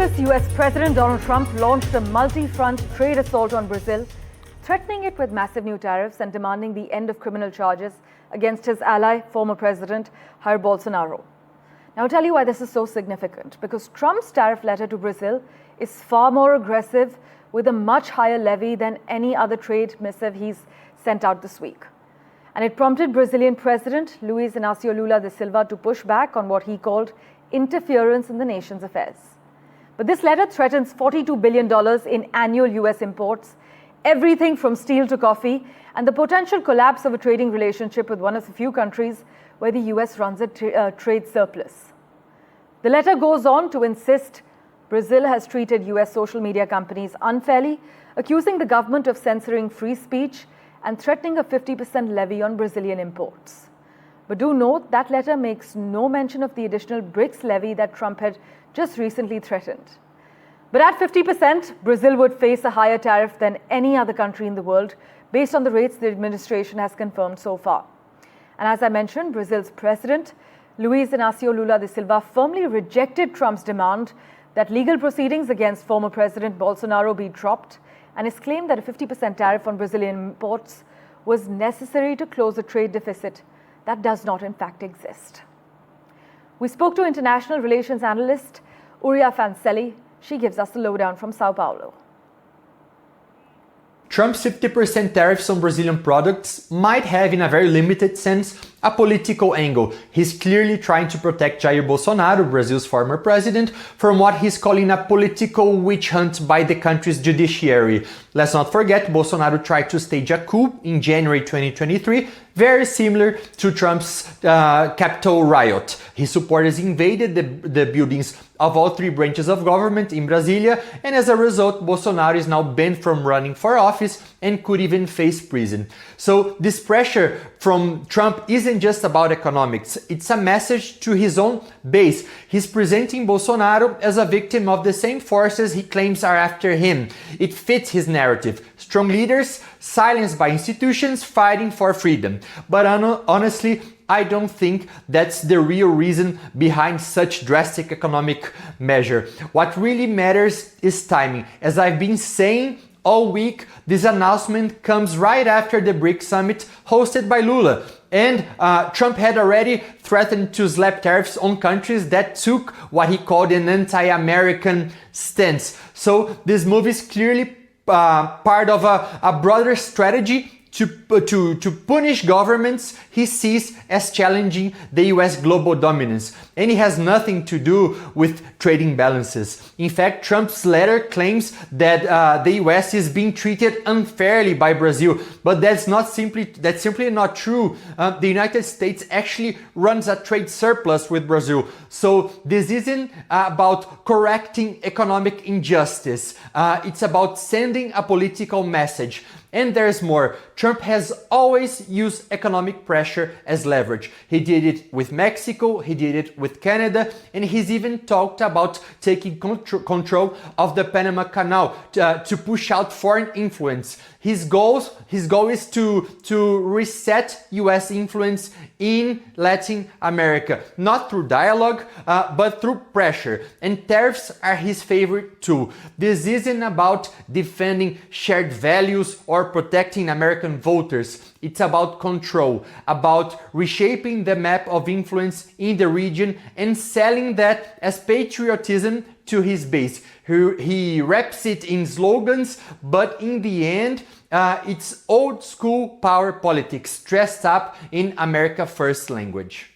US President Donald Trump launched a multi-front trade assault on Brazil, threatening it with massive new tariffs and demanding the end of criminal charges against his ally, former President Jair Bolsonaro. Now, I'll tell you why this is so significant, because Trump's tariff letter to Brazil is far more aggressive, with a much higher levy than any other trade missive he's sent out this week. And it prompted Brazilian President Luiz Inácio Lula da Silva to push back on what he called interference in the nation's affairs. But this letter threatens $42 billion in annual US imports, everything from steel to coffee, and the potential collapse of a trading relationship with one of the few countries where the US runs a trade surplus. The letter goes on to insist Brazil has treated US social media companies unfairly, accusing the government of censoring free speech and threatening a 50% levy on Brazilian imports. But do note that letter makes no mention of the additional BRICS levy that Trump had just recently threatened. But at 50%, Brazil would face a higher tariff than any other country in the world, based on the rates the administration has confirmed so far. And as I mentioned, Brazil's president, Luiz Inácio Lula da Silva, firmly rejected Trump's demand that legal proceedings against former President Bolsonaro be dropped, and his claim that a 50% tariff on Brazilian imports was necessary to close a trade deficit that does not in fact exist. We spoke to international relations analyst Uria Fancelli. She gives us the lowdown from Sao Paulo. Trump's 50% tariffs on Brazilian products might have, in a very limited sense, a political angle. He's clearly trying to protect Jair Bolsonaro, Brazil's former president, from what he's calling a political witch hunt by the country's judiciary. Let's not forget, Bolsonaro tried to stage a coup in January 2023, very similar to Trump's Capitol riot. His supporters invaded the buildings of all three branches of government in Brasilia, and as a result, Bolsonaro is now banned from running for office and could even face prison. So this pressure from Trump isn't just about economics, it's a message to his own base. He's presenting Bolsonaro as a victim of the same forces he claims are after him. It fits his narrative. Strong leaders, silenced by institutions, fighting for freedom. But honestly, I don't think that's the real reason behind such drastic economic measure. What really matters is timing. As I've been saying all week, this announcement comes right after the BRICS summit hosted by Lula. And Trump had already threatened to slap tariffs on countries that took what he called an anti-American stance. So this move is clearly part of a broader strategy to punish governments he sees as challenging the US global dominance. And it has nothing to do with trading balances. In fact, Trump's letter claims that the US is being treated unfairly by Brazil, but that's simply not true. The United States actually runs a trade surplus with Brazil. So this isn't about correcting economic injustice. It's about sending a political message. And there's more. Trump has always used economic pressure as leverage. He did it with Mexico, he did it with Canada, and he's even talked about taking control of the Panama Canal to push out foreign influence. His goal is to reset US influence in Latin America, not through dialogue, but through pressure. And tariffs are his favorite tool. This isn't about defending shared values or protecting American voters. It's about control, about reshaping the map of influence in the region and selling that as patriotism to his base. He wraps it in slogans, but in the end, it's old school power politics dressed up in America First language.